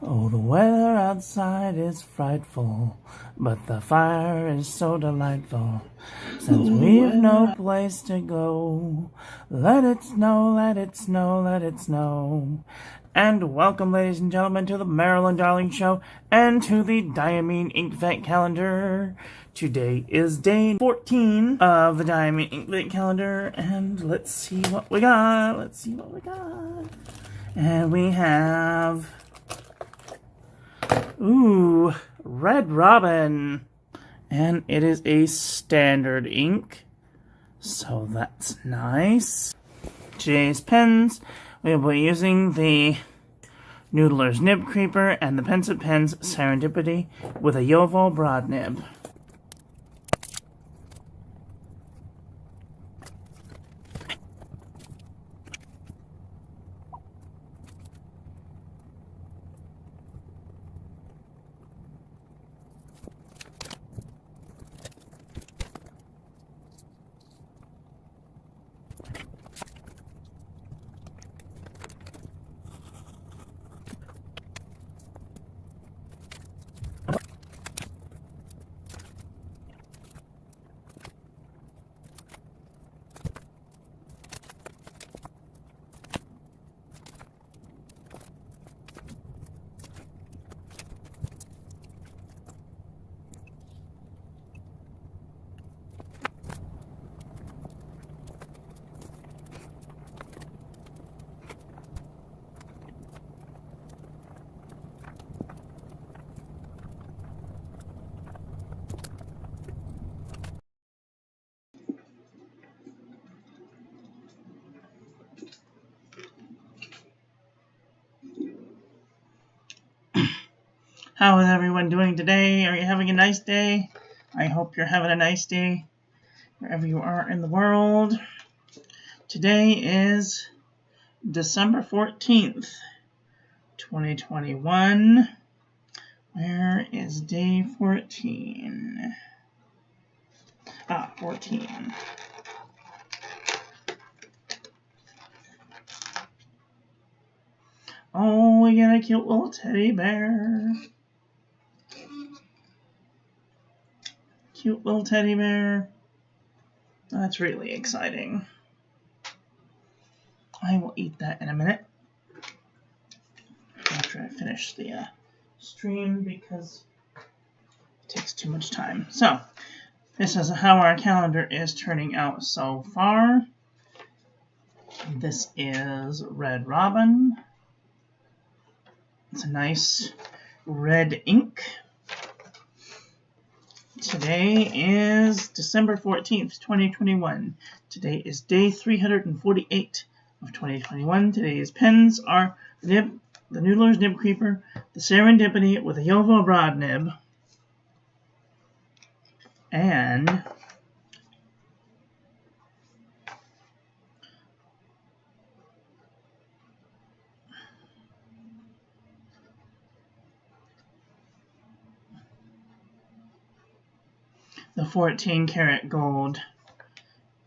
Oh, the weather outside is frightful, but the fire is so delightful. Since we've no place to go, let it snow, let it snow, let it snow. And welcome, ladies and gentlemen, to the Marilyn Darling Show and to the Diamine Inkvent calendar. Today is day 14 of the Diamine Inkvent calendar, and let's see what we got. And we have... Ooh, Red Robin. And it is a standard ink, so that's nice. Today's pens, we will be using the Noodler's Nib Creeper and the Pensive Pens Serendipity with a Yovo broad nib. How is everyone doing today? Are you having a nice day? I hope you're having a nice day wherever you are in the world. Today is December 14th, 2021. Where is day 14? 14. Oh, we got a cute little teddy bear. Cute little teddy bear. That's really exciting. I will eat that in a minute after I finish the stream because it takes too much time. So, this is how our calendar is turning out so far. This is Red Robin. It's a nice red ink. Today is December 14th, 2021. Today is day 348 of 2021. Today's pens are the Noodler's Nib Creeper, the Serendipity with a Yovo broad nib, and the 14 karat gold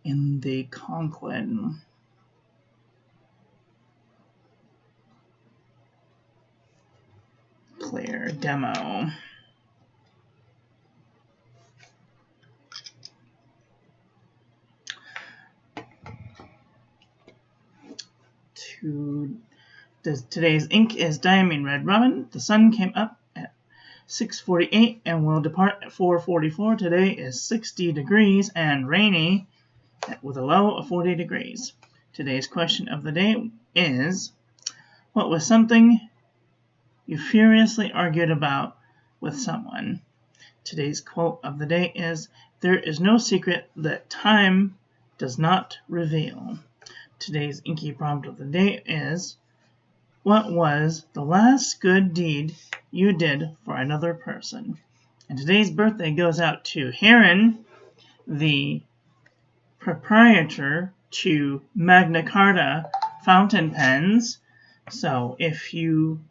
in the Conklin. Clear demo. Today's ink is Diamine Red Robin. The sun came up at 6:48 and will depart at 4:44. Today is 60 degrees and rainy with a low of 40 degrees. Today's question of the day is, what was something you furiously argued about with someone? Today's quote of the day is, there is no secret that time does not reveal. Today's inky prompt of the day is, what was the last good deed you did for another person? And today's birthday goes out to Heron, the proprietor to Magna Carta fountain pens. So if you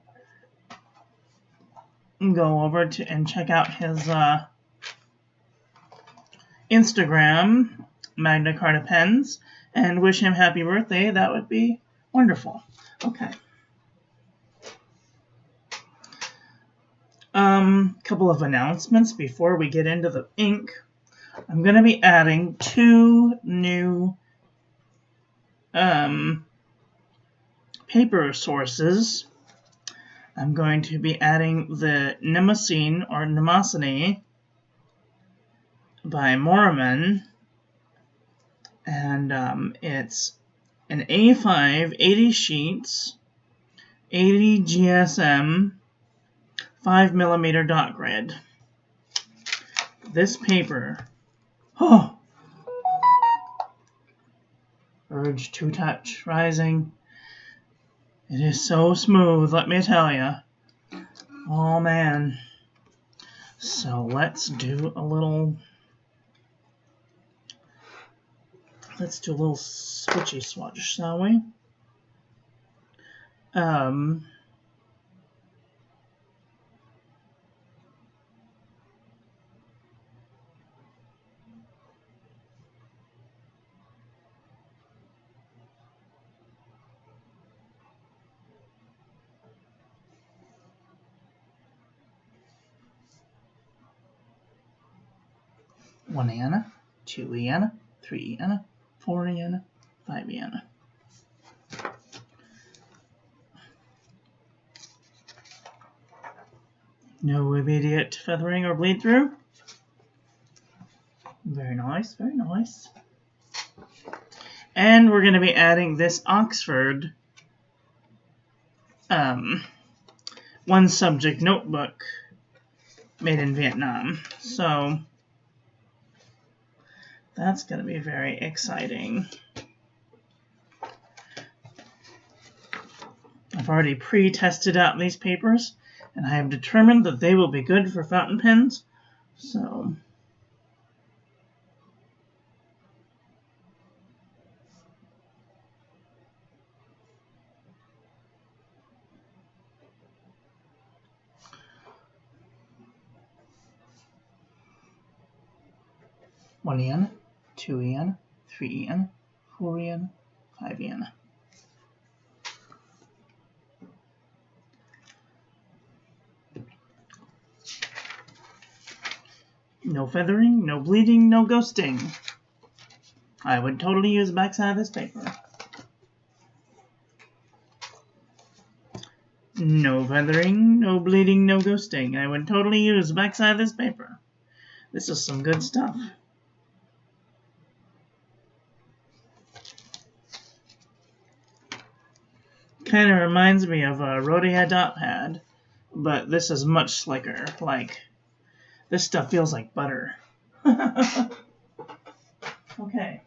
go over to and check out his Instagram, Magna Carta Pens, and wish him happy birthday, that would be wonderful. Okay. Couple of announcements before we get into the ink. I'm going to be adding 2 new paper sources. I'm going to be adding the Nemosine or Nemosine by Morriman, and it's an A5, 80 sheets, 80 GSM, 5mm dot grid. This paper, urge to touch rising. It is so smooth, let me tell you. Oh man. So let's do a little switchy swatch, shall we? One Iana, 2 Iana, 3 Iana, 4 Iana, 5 Iana. No immediate feathering or bleed through. Very nice, very nice. And we're going to be adding this Oxford one subject notebook made in Vietnam. So that's going to be very exciting. I've already pre-tested out these papers, and I have determined that they will be good for fountain pens. So one Iana, 2 Iana, 3 Iana, 4 Iana, 5 Iana. No feathering, no bleeding, no ghosting. I would totally use the backside of this paper. No feathering, no bleeding, no ghosting. I would totally use the backside of this paper. This is some good stuff. Kind of reminds me of a Rhodia dot pad, but this is much slicker. Like, this stuff feels like butter. Okay.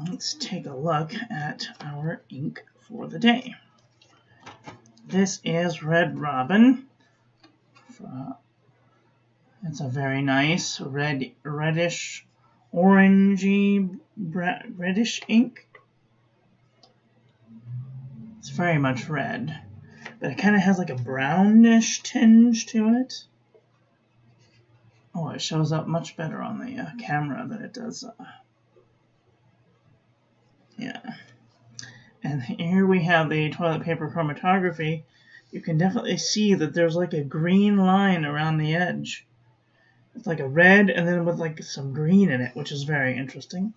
Let's take a look at our ink for the day. This is Red Robin. It's a very nice reddish, orangey, reddish ink. It's very much red, but it kind of has like a brownish tinge to it. Oh, it shows up much better on the camera than it does. Yeah. And here we have the toilet paper chromatography. You can definitely see that there's like a green line around the edge. It's like a red and then with like some green in it, which is very interesting.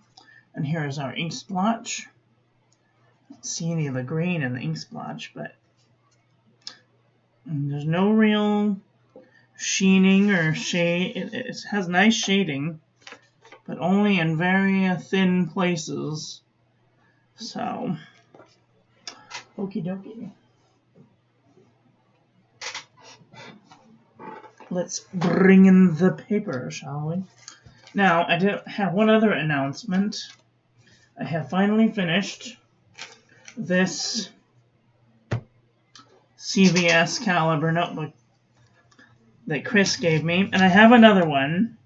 And here is our ink splotch. Don't see any of the green in the ink splotch, but there's no real sheening or shade. It has nice shading, but only in very thin places. So, okie dokie. Let's bring in the paper, shall we? Now, I did have one other announcement. I have finally finished this CVS caliber notebook that Chris gave me, and I have another one,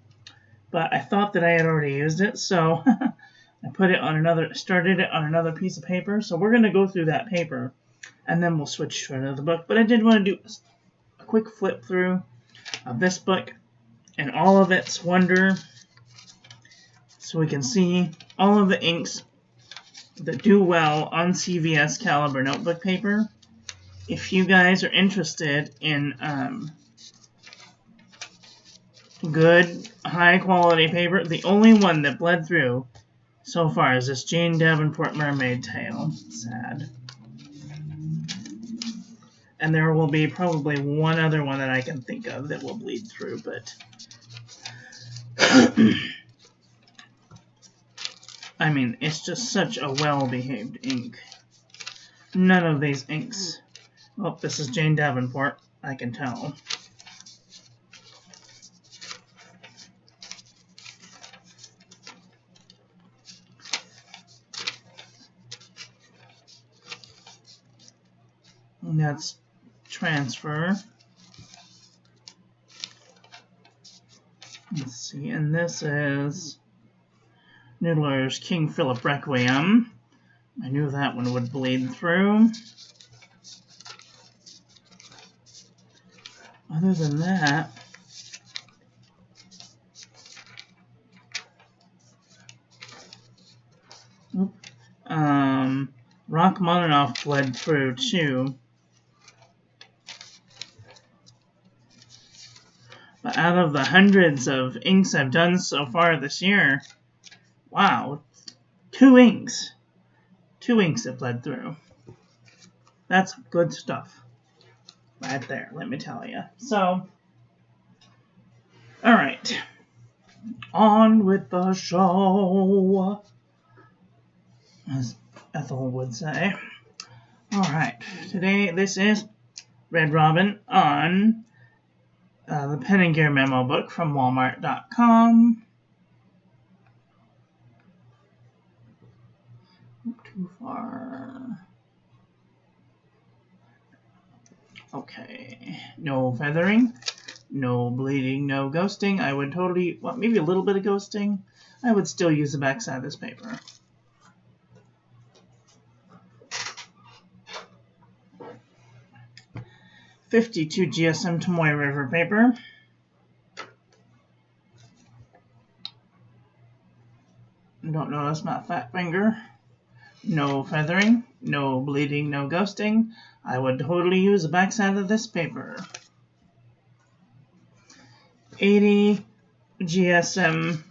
but I thought that I had already used it, so I put it on started it on another piece of paper. So we're going to go through that paper, and then we'll switch to another book. But I did want to do a quick flip through of this book and all of its wonder, so we can see all of the inks the Do Well on CVS caliber notebook paper. If you guys are interested in good, high-quality paper, the only one that bled through so far is this Jane Davenport Mermaid Tail. Sad. And there will be probably one other one that I can think of that will bleed through, but I mean, it's just such a well-behaved ink. None of these inks... Oh, this is Jane Davenport, I can tell. And that's transfer. Let's see, and this is Noodler's King Philip Requiem. I knew that one would bleed through. Other than that, Rachmaninoff bled through too. But out of the hundreds of inks I've done so far this year, wow, 2 inks. 2 inks have bled through. That's good stuff. Right there, let me tell you. So, alright. On with the show, as Ethel would say. Alright, today this is Red Robin on the Pen and Gear Memo book from Walmart.com. Too far. Okay, no feathering, no bleeding, no ghosting. I would totally, well, maybe a little bit of ghosting. I would still use the back side of this paper. .52 GSM Tomoe River paper. Don't notice my fat finger. No feathering, no bleeding, no ghosting. I would totally use the back side of this paper. 80 GSM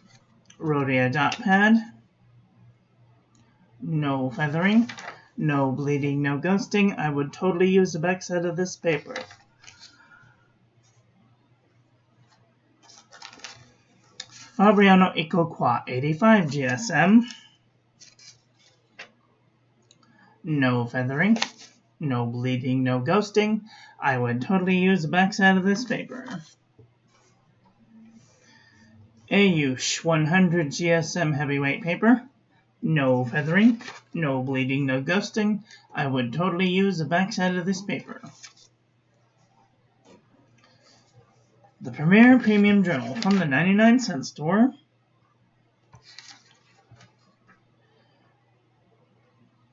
Rhodia dot pad. No feathering, no bleeding, no ghosting. I would totally use the back side of this paper. Fabriano Eco-Qua 85 GSM. No feathering, no bleeding, no ghosting. I would totally use the back side of this paper. Ayush 100 GSM heavyweight paper. No feathering, no bleeding, no ghosting. I would totally use the back side of this paper. The Premier Premium Journal from the 99-cent store.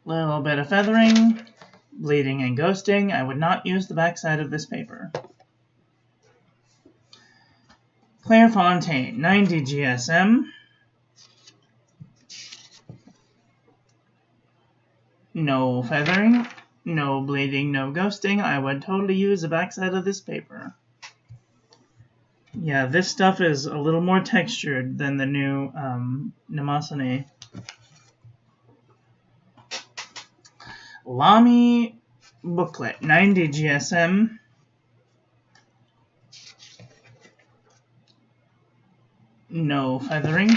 Little bit of feathering, bleeding and ghosting. I would not use the back side of this paper. Clairefontaine 90 GSM. No feathering, no bleeding, no ghosting. I would totally use the back side of this paper. Yeah, this stuff is a little more textured than the new Namasane. Lamy booklet 90 GSM. No feathering,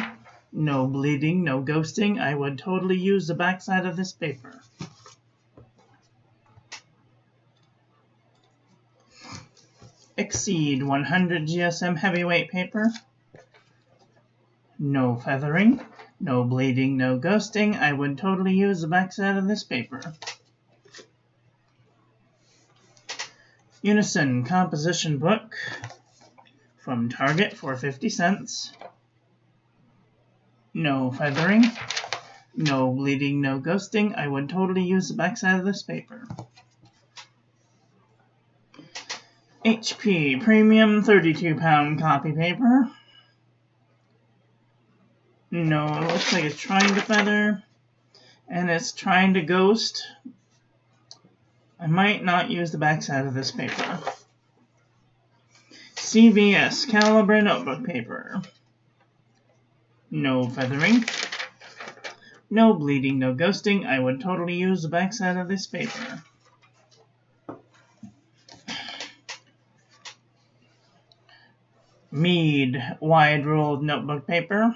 no bleeding, no ghosting. I would totally use the back side of this paper. Exceed 100 GSM heavyweight paper. No feathering, no bleeding, no ghosting. I would totally use the back side of this paper. Unison composition book from Target for 50 cents. No feathering, no bleeding, no ghosting. I would totally use the back side of this paper. HP Premium 32-pound copy paper. No, it looks like it's trying to feather. and it's trying to ghost. I might not use the backside of this paper. CVS Caliber notebook paper. No feathering. No bleeding, no ghosting. I would totally use the backside of this paper. Mead wide ruled notebook paper.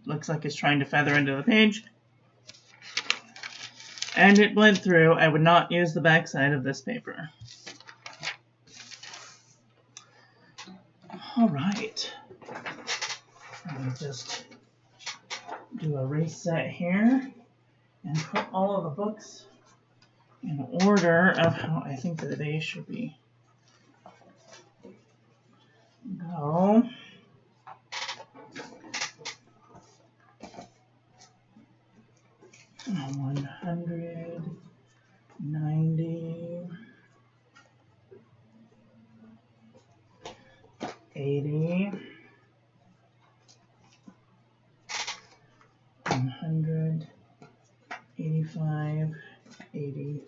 Looks like it's trying to feather into the page. And it bled through. I would not use the backside of this paper. Alright. Let me just do a reset here and put all of the books in order of how I think that they should be. Go. Oh, 190, 80, 100, 85, 80,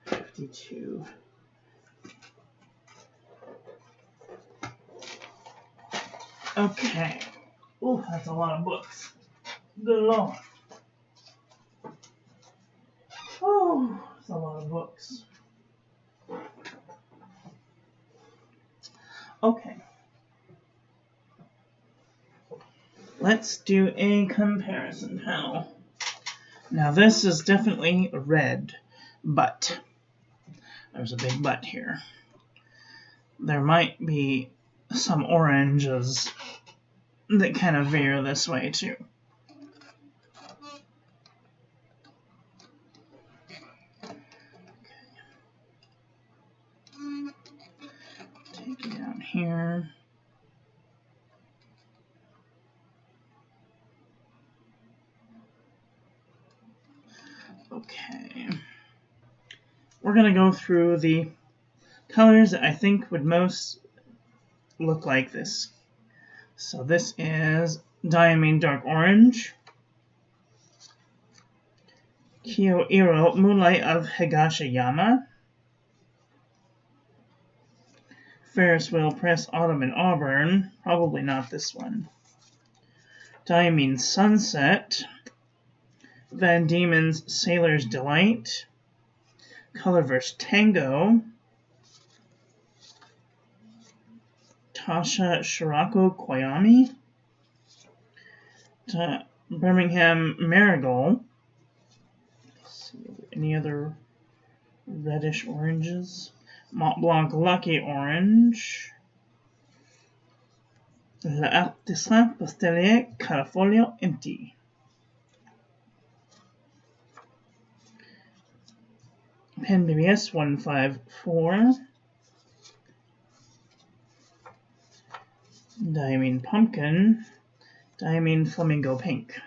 52. Okay. Ooh, that's a lot of books. Good Lord. Oh, that's a lot of books. Okay. Let's do a comparison panel. Now this is definitely red, but there's a big but here. There might be some oranges that kind of veer this way too. Take it down here. Okay. We're going to go through the colors that I think would most look like this. So this is Diamine Dark Orange, Kyoiro Moonlight of Higashiyama, Ferris Wheel Press Autumn in Auburn, probably not this one, Diamine Sunset, Van Diemen's Sailor's Delight, Colorverse Tango, Tasha Shirako Koyami, Birmingham Marigold. Let's see, any other reddish oranges? Mont Blanc Lucky Orange, L'Artisan Pastellier Carafolio Empty, Pen BBS 154, Diamine Pumpkin, Diamine Flamingo Pink.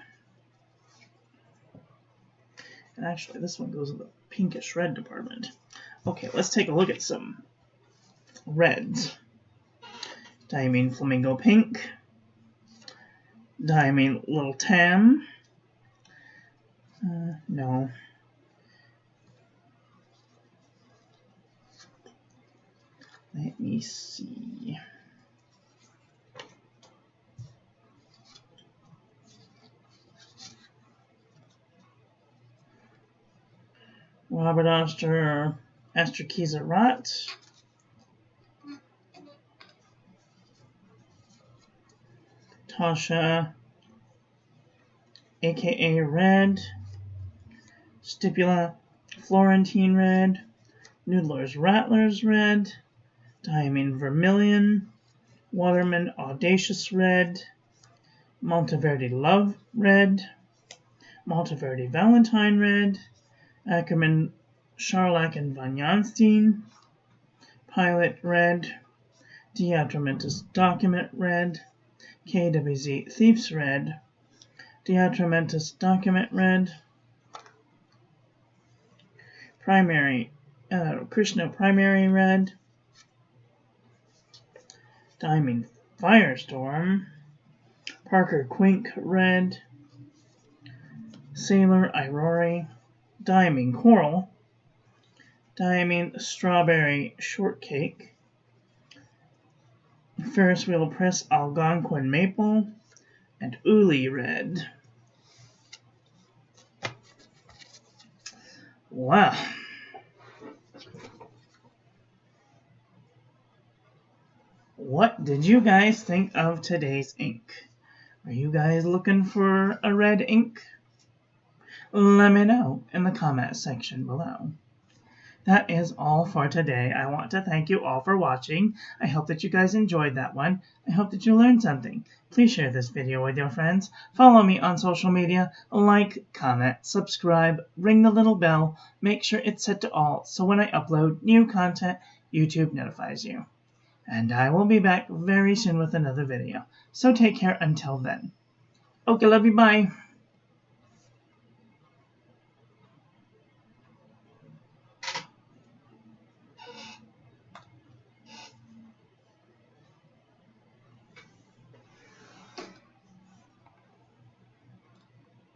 And actually, this one goes in the pinkish red department. Okay, let's take a look at some reds. Diamine Flamingo Pink, Diamine Little Tam, no. Let me see. Robert Oster, Astrakiza Rot, Tasha, aka Red, Stipula, Florentine Red, Noodler's Rattlers Red, Diamine Vermilion, Waterman Audacious Red, Monteverde Love Red, Monteverde Valentine Red, Ackerman Charlac and Van Janstein, Pilot Red, Diatramentus Document Red, KWZ Thieves Red, Diatramentus Document Red, Primary Krishna Primary Red, Diamine Firestorm, Parker Quink Red, Sailor Aurora, Diamine Coral, Diamine Strawberry Shortcake, Ferris Wheel Press Algonquin Maple, and Uli Red. Wow. What did you guys think of today's ink? Are you guys looking for a red ink? Let me know in the comment section below. That is all for today. I want to thank you all for watching. I hope that you guys enjoyed that one. I hope that you learned something. Please share this video with your friends. Follow me on social media. Like, comment, subscribe, ring the little bell. Make sure it's set to all so when I upload new content, YouTube notifies you. And I will be back very soon with another video. So take care until then. Okay, love you, bye.